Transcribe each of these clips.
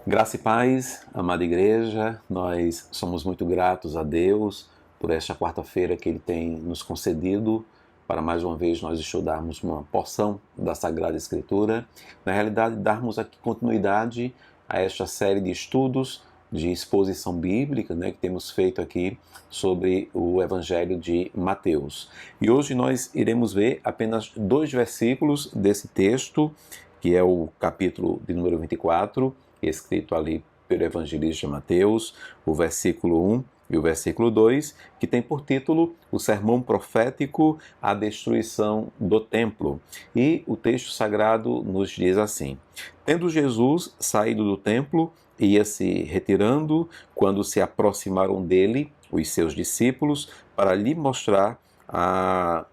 Graça e paz, amada igreja, nós somos muito gratos a Deus por esta quarta-feira que Ele tem nos concedido para mais uma vez nós estudarmos uma porção da Sagrada Escritura. Na realidade, darmos aqui continuidade a esta série de estudos de exposição bíblica, que temos feito aqui sobre o Evangelho de Mateus. E hoje nós iremos ver apenas 2 versículos desse texto, que é o capítulo de número 24, escrito ali pelo evangelista Mateus, o versículo 1 e o versículo 2, que tem por título o sermão profético à destruição do templo. E o texto sagrado nos diz assim: Tendo Jesus saído do templo, ia se retirando, quando se aproximaram dele os seus discípulos para lhe mostrar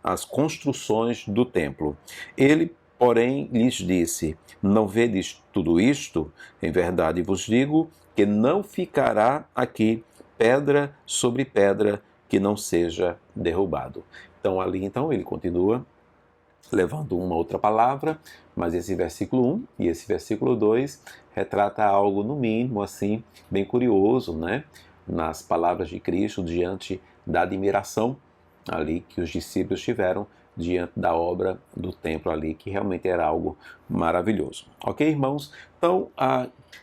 as construções do templo. Ele, porém, lhes disse: Não vedes tudo isto? Em verdade vos digo que não ficará aqui pedra sobre pedra que não seja derrubado. Então ele continua levando uma outra palavra, mas esse versículo 1 e esse versículo 2 retrata algo, no mínimo, assim, bem curioso, nas palavras de Cristo diante da admiração ali que os discípulos tiveram diante da obra do templo ali, que realmente era algo maravilhoso. Ok, irmãos? Então,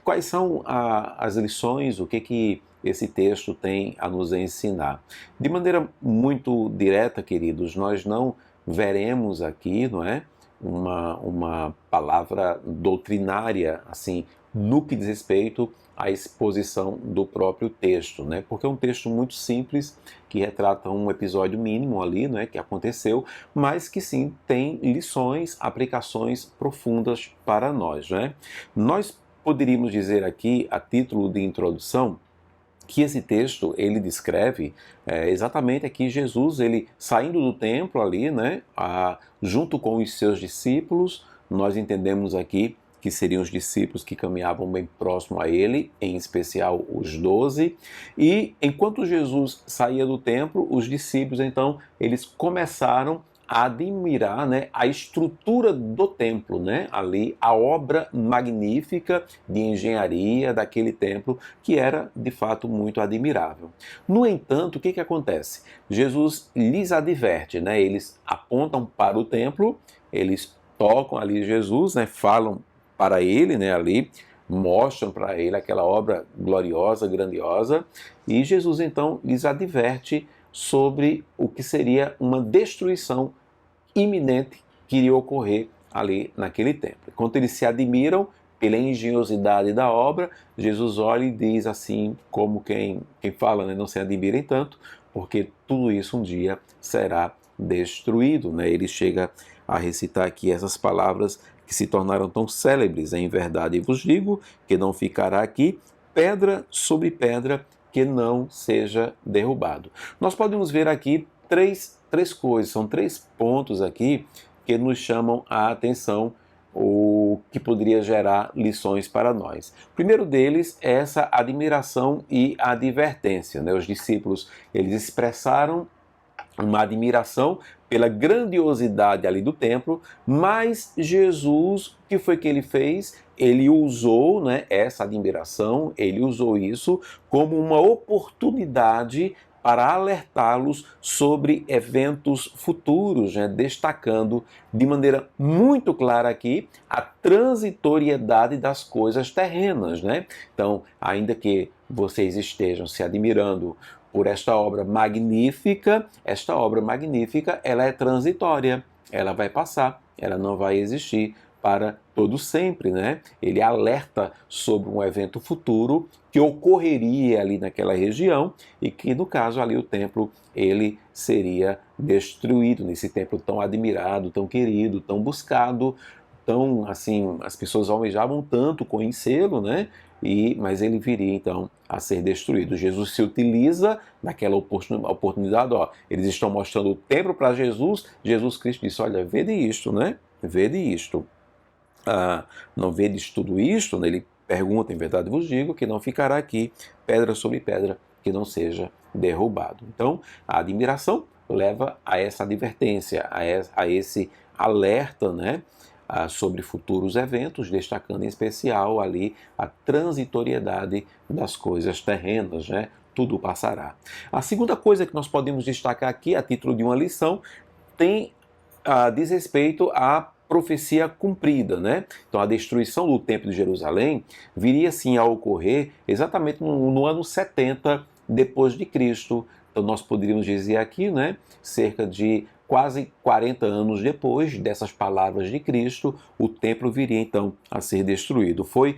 quais são as lições, o que esse texto tem a nos ensinar? De maneira muito direta, queridos, nós não veremos aqui, uma palavra doutrinária, assim, no que diz respeito à exposição do próprio texto, porque é um texto muito simples, que retrata um episódio mínimo ali, que aconteceu, mas que sim tem lições, aplicações profundas para nós, Nós poderíamos dizer aqui, a título de introdução, que esse texto ele descreve exatamente aqui Jesus, ele saindo do templo ali, junto com os seus discípulos. Nós entendemos aqui que seriam os discípulos que caminhavam bem próximo a ele, em especial os 12. E enquanto Jesus saía do templo, os discípulos então eles começaram a admirar a estrutura do templo, ali a obra magnífica de engenharia daquele templo, que era de fato muito admirável. No entanto, o que acontece? Jesus lhes adverte, eles apontam para o templo, eles tocam ali Jesus, falam para ele, ali, mostram para ele aquela obra gloriosa, grandiosa, e Jesus então lhes adverte sobre o que seria uma destruição iminente que iria ocorrer ali naquele templo. Enquanto eles se admiram pela engenhosidade da obra, Jesus olha e diz assim, como quem fala, não se admirem tanto, porque tudo isso um dia será destruído. Ele chega a recitar aqui essas palavras que se tornaram tão célebres: Em verdade vos digo que não ficará aqui pedra sobre pedra que não seja derrubado. Nós podemos ver aqui três coisas, são 3 pontos aqui que nos chamam a atenção, o que poderia gerar lições para nós. O primeiro deles é essa admiração e advertência. Os discípulos, eles expressaram uma admiração pela grandiosidade ali do templo, mas Jesus, o que foi que ele fez? Ele usou essa admiração, ele usou isso como uma oportunidade para alertá-los sobre eventos futuros, destacando de maneira muito clara aqui a transitoriedade das coisas terrenas. Então, ainda que vocês estejam se admirando por esta obra magnífica ela é transitória, ela vai passar, ela não vai existir para todo sempre, Ele alerta sobre um evento futuro que ocorreria ali naquela região e que, no caso ali, o templo, ele seria destruído, nesse templo tão admirado, tão querido, tão buscado, tão, assim, as pessoas almejavam tanto conhecê-lo, mas ele viria então a ser destruído. Jesus se utiliza daquela oportunidade, eles estão mostrando o templo para Jesus, Jesus Cristo disse: olha, vede isto, vede isto. Não vedes tudo isto? Ele pergunta: em verdade vos digo que não ficará aqui pedra sobre pedra que não seja derrubado. Então, a admiração leva a essa advertência, a esse alerta, sobre futuros eventos, destacando em especial ali a transitoriedade das coisas terrenas, né? Tudo passará. A segunda coisa que nós podemos destacar aqui, a título de uma lição, diz respeito à profecia cumprida, né? Então a destruição do Templo de Jerusalém viria sim a ocorrer exatamente no ano 70 depois de Cristo. Então nós poderíamos dizer aqui, né, cerca de quase 40 anos depois dessas palavras de Cristo, o templo viria então a ser destruído. Foi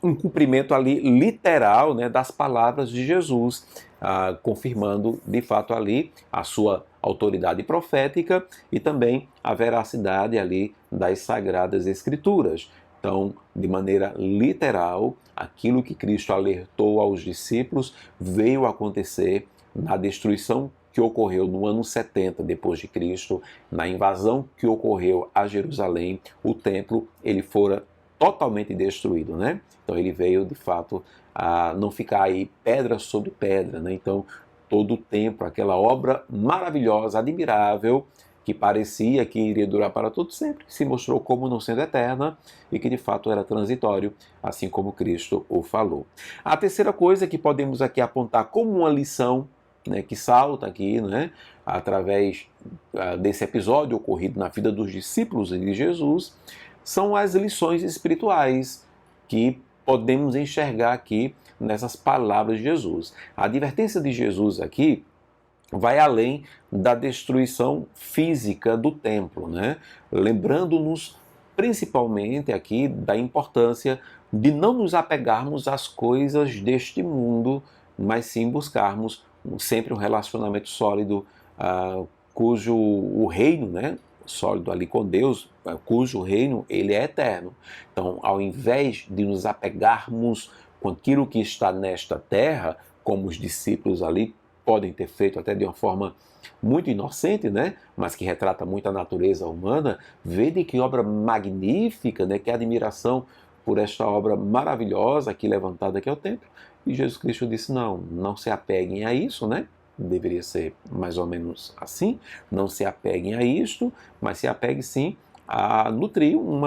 um cumprimento ali literal, né, das palavras de Jesus, confirmando de fato ali a sua autoridade profética e também a veracidade ali das Sagradas Escrituras. Então, de maneira literal, aquilo que Cristo alertou aos discípulos veio a acontecer na destruição que ocorreu no ano 70 depois de Cristo, na invasão que ocorreu a Jerusalém. O templo ele fora totalmente destruído, né? Então ele veio de fato a não ficar aí pedra sobre pedra, né? Então todo o templo, aquela obra maravilhosa, admirável, que parecia que iria durar para todo sempre, se mostrou como não sendo eterna e que de fato era transitório, assim como Cristo o falou. A terceira coisa que podemos aqui apontar como uma lição, né, que salta aqui, né, através desse episódio ocorrido na vida dos discípulos de Jesus, são as lições espirituais que podemos enxergar aqui nessas palavras de Jesus. A advertência de Jesus aqui vai além da destruição física do templo, né? Lembrando-nos principalmente aqui da importância de não nos apegarmos às coisas deste mundo, mas sim buscarmos sempre um relacionamento sólido, cujo o reino, né, sólido ali com Deus, cujo reino ele é eterno. Então, ao invés de nos apegarmos com aquilo que está nesta terra, como os discípulos ali podem ter feito até de uma forma muito inocente, né? Mas que retrata muito a natureza humana, vede que obra magnífica, né? Que admiração por esta obra maravilhosa aqui levantada que é o templo. E Jesus Cristo disse, não se apeguem a isso, né? Deveria ser mais ou menos assim, não se apeguem a isto, mas se apegue sim a nutrir um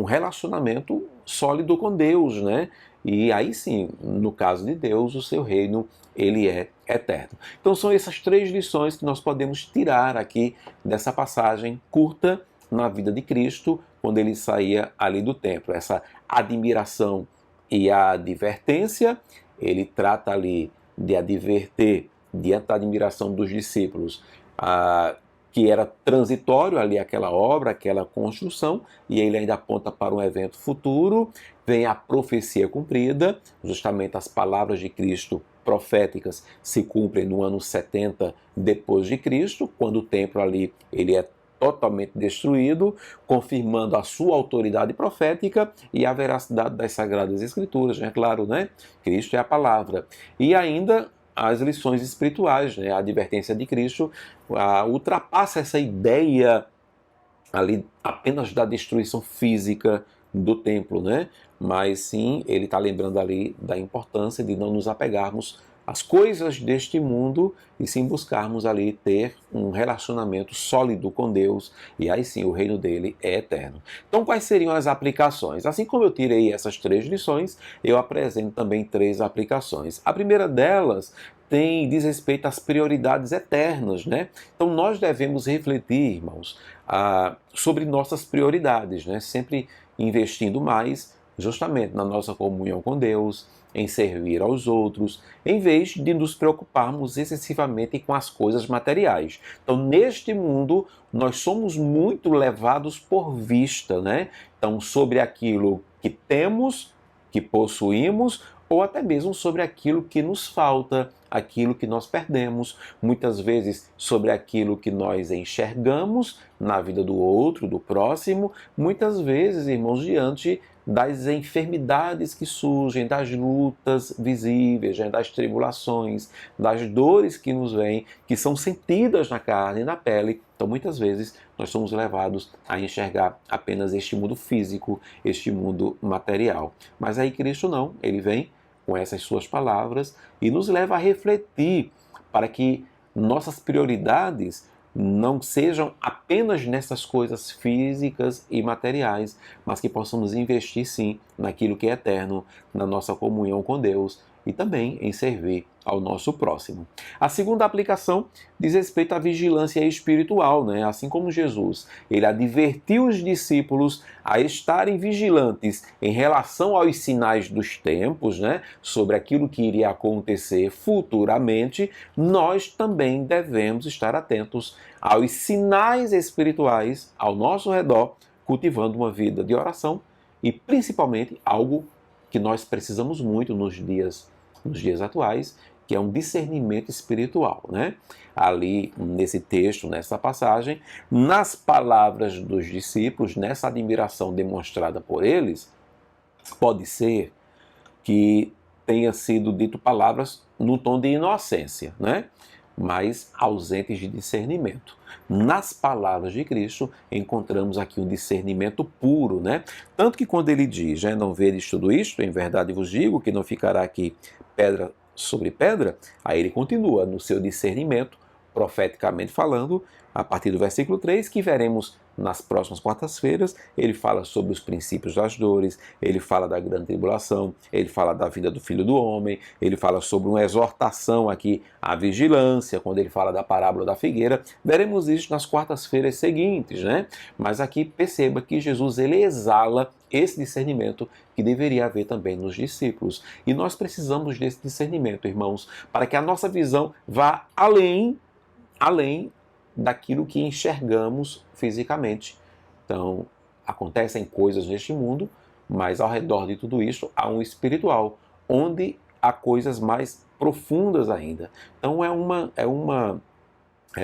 relacionamento sólido com Deus, né? E aí sim, no caso de Deus, o seu reino, ele é eterno. Então são essas três lições que nós podemos tirar aqui dessa passagem curta na vida de Cristo, quando ele saía ali do templo. Essa admiração e a advertência, ele trata ali de adverter diante da admiração dos discípulos, que era transitório ali aquela obra, aquela construção, e ele ainda aponta para um evento futuro, vem a profecia cumprida, justamente as palavras de Cristo proféticas se cumprem no ano 70 depois de Cristo, quando o templo ali ele é totalmente destruído, confirmando a sua autoridade profética e a veracidade das Sagradas Escrituras, é claro, né? Cristo é a palavra. E ainda as lições espirituais, né? A advertência de Cristo ultrapassa essa ideia ali apenas da destruição física do templo, né? Mas sim, ele está lembrando ali da importância de não nos apegarmos às coisas deste mundo e sim buscarmos ali ter um relacionamento sólido com Deus e aí sim o reino dele é eterno. Então quais seriam as aplicações? Assim como eu tirei essas três lições, eu apresento também três aplicações. A primeira delas diz respeito às prioridades eternas, né? Então nós devemos refletir, irmãos, sobre nossas prioridades, né? Sempre investindo mais justamente na nossa comunhão com Deus, em servir aos outros, em vez de nos preocuparmos excessivamente com as coisas materiais. Então, neste mundo, nós somos muito levados por vista, né? Então, sobre aquilo que temos, que possuímos, ou até mesmo sobre aquilo que nos falta, aquilo que nós perdemos, muitas vezes sobre aquilo que nós enxergamos na vida do outro, do próximo, muitas vezes, irmãos, diante das enfermidades que surgem, das lutas visíveis, né, das tribulações, das dores que nos vêm, que são sentidas na carne e na pele. Então, muitas vezes, nós somos levados a enxergar apenas este mundo físico, este mundo material. Mas aí Cristo não, ele vem com essas suas palavras e nos leva a refletir para que nossas prioridades não sejam apenas nessas coisas físicas e materiais, mas que possamos investir sim naquilo que é eterno, na nossa comunhão com Deus e também em servir ao nosso próximo. A segunda aplicação diz respeito à vigilância espiritual, né? Assim como Jesus, ele advertiu os discípulos a estarem vigilantes em relação aos sinais dos tempos, né? Sobre aquilo que iria acontecer futuramente, nós também devemos estar atentos aos sinais espirituais ao nosso redor, cultivando uma vida de oração e principalmente algo que nós precisamos muito nos dias atuais, que é um discernimento espiritual, né? Ali, nesse texto, nessa passagem, nas palavras dos discípulos, nessa admiração demonstrada por eles, pode ser que tenha sido dito palavras no tom de inocência, né? Mas ausentes de discernimento. Nas palavras de Cristo, encontramos aqui um discernimento puro, né? Tanto que quando ele diz, não vedes tudo isto, em verdade vos digo que não ficará aqui pedra sobre pedra, aí ele continua no seu discernimento, profeticamente falando, a partir do versículo 3, que veremos nas próximas quartas-feiras. Ele fala sobre os princípios das dores, ele fala da grande tribulação, ele fala da vida do Filho do Homem, ele fala sobre uma exortação aqui à vigilância, quando ele fala da parábola da figueira. Veremos isso nas quartas-feiras seguintes, né? Mas aqui perceba que Jesus, ele exala esse discernimento que deveria haver também nos discípulos. E nós precisamos desse discernimento, irmãos, para que a nossa visão vá além daquilo que enxergamos fisicamente. Então, acontecem coisas neste mundo, mas ao redor de tudo isso há um espiritual, onde há coisas mais profundas ainda. Então, é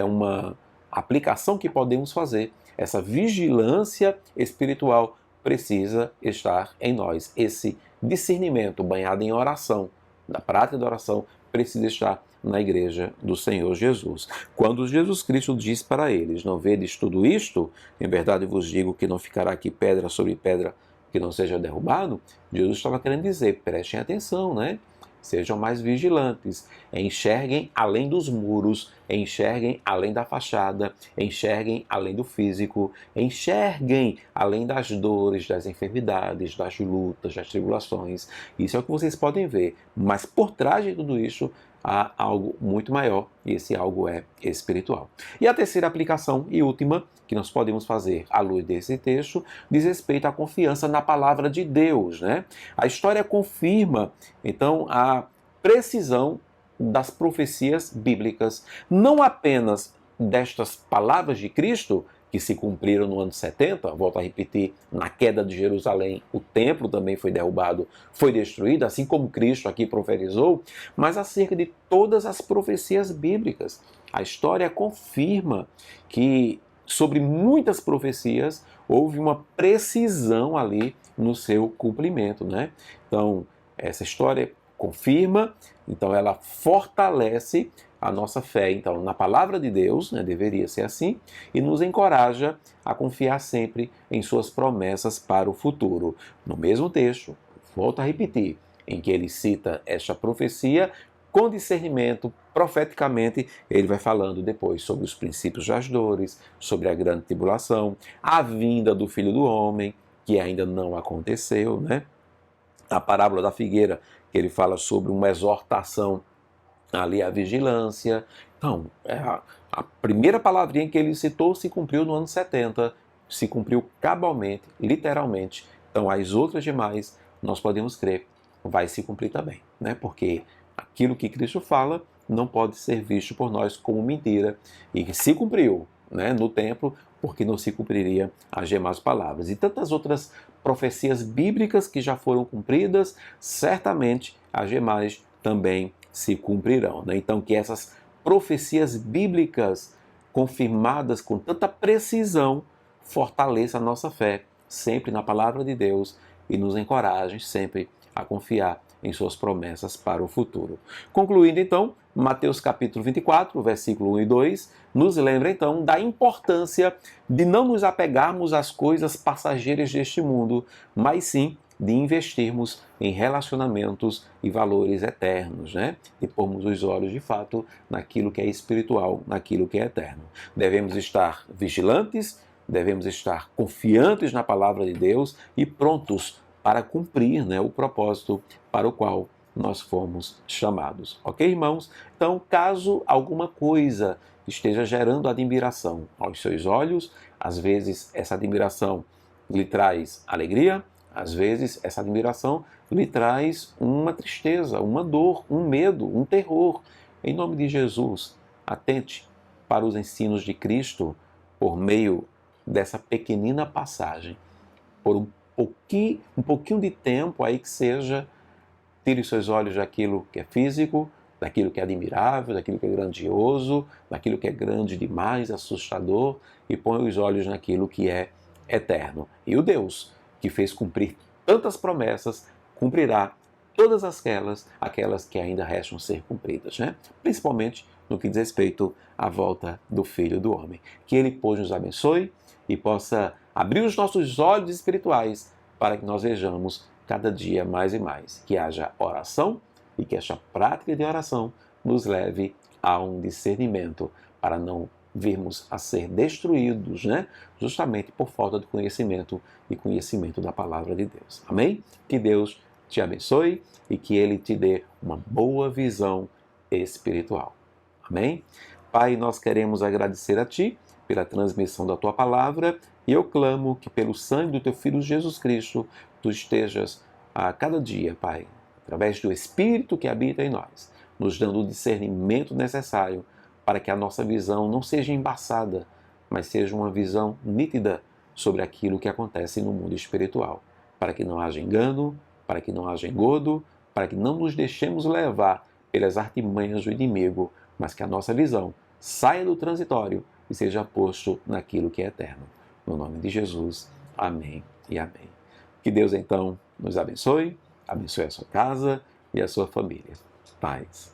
uma aplicação que podemos fazer. Essa vigilância espiritual precisa estar em nós. Esse discernimento banhado em oração, na prática da oração, precisa estar na igreja do Senhor Jesus. Quando Jesus Cristo diz para eles, não vedes tudo isto? Em verdade vos digo que não ficará aqui pedra sobre pedra que não seja derrubado. Jesus estava querendo dizer, prestem atenção, né? Sejam mais vigilantes, enxerguem além dos muros, enxerguem além da fachada, enxerguem além do físico, enxerguem além das dores, das enfermidades, das lutas, das tribulações. Isso é o que vocês podem ver, mas por trás de tudo isso há algo muito maior, e esse algo é espiritual. E a terceira aplicação e última que nós podemos fazer à luz desse texto diz respeito à confiança na palavra de Deus, né? A história confirma, então, a precisão das profecias bíblicas, não apenas destas palavras de Cristo, que se cumpriram no ano 70, volto a repetir, na queda de Jerusalém, o templo também foi derrubado, foi destruído, assim como Cristo aqui profetizou, mas acerca de todas as profecias bíblicas. A história confirma que, sobre muitas profecias, houve uma precisão ali no seu cumprimento, né? Então, essa história confirma, então ela fortalece a nossa fé, então, na palavra de Deus, né, deveria ser assim, e nos encoraja a confiar sempre em suas promessas para o futuro. No mesmo texto, volto a repetir, em que ele cita esta profecia, com discernimento, profeticamente, ele vai falando depois sobre os princípios das dores, sobre a grande tribulação, a vinda do Filho do Homem, que ainda não aconteceu, né? A parábola da figueira, que ele fala sobre uma exortação ali à vigilância. Então, a primeira palavrinha que ele citou se cumpriu no ano 70, se cumpriu cabalmente, literalmente. Então, as outras demais, nós podemos crer, vai se cumprir também, né? Porque aquilo que Cristo fala não pode ser visto por nós como mentira, e que se cumpriu, né, no templo, porque não se cumpriria as demais palavras. E tantas outras profecias bíblicas que já foram cumpridas, certamente as demais também se cumprirão, né? Então, que essas profecias bíblicas confirmadas com tanta precisão fortaleçam a nossa fé sempre na palavra de Deus e nos encorajem sempre a confiar em suas promessas para o futuro. Concluindo então, Mateus capítulo 24, versículo 1 e 2, nos lembra então da importância de não nos apegarmos às coisas passageiras deste mundo, mas sim de investirmos em relacionamentos e valores eternos, né? De pormos os olhos, de fato, naquilo que é espiritual, naquilo que é eterno. Devemos estar vigilantes, devemos estar confiantes na palavra de Deus e prontos para cumprir, né, o propósito para o qual nós fomos chamados. Ok, irmãos? Então, caso alguma coisa esteja gerando admiração aos seus olhos, às vezes essa admiração lhe traz alegria, às vezes essa admiração lhe traz uma tristeza, uma dor, um medo, um terror. Em nome de Jesus, atente para os ensinos de Cristo por meio dessa pequenina passagem. Por um pouquinho de tempo aí que seja, tire os seus olhos daquilo que é físico, daquilo que é admirável, daquilo que é grandioso, daquilo que é grande demais, assustador, e ponha os olhos naquilo que é eterno. E o Deus que fez cumprir tantas promessas, cumprirá todas aquelas que ainda restam ser cumpridas, né? Principalmente no que diz respeito à volta do Filho do Homem. Que Ele, pois, nos abençoe e possa abrir os nossos olhos espirituais para que nós vejamos cada dia mais e mais. Que haja oração e que esta prática de oração nos leve a um discernimento para não virmos a ser destruídos, né? Justamente por falta de conhecimento e conhecimento da palavra de Deus. Amém? Que Deus te abençoe e que Ele te dê uma boa visão espiritual. Amém? Pai, nós queremos agradecer a Ti pela transmissão da Tua palavra e eu clamo que pelo sangue do Teu Filho Jesus Cristo, Tu estejas a cada dia, Pai, através do Espírito que habita em nós, nos dando o discernimento necessário para que a nossa visão não seja embaçada, mas seja uma visão nítida sobre aquilo que acontece no mundo espiritual, para que não haja engano, para que não haja engodo, para que não nos deixemos levar pelas artimanhas do inimigo, mas que a nossa visão saia do transitório e seja posto naquilo que é eterno. No nome de Jesus, amém e amém. Que Deus, então, nos abençoe, abençoe a sua casa e a sua família. Paz.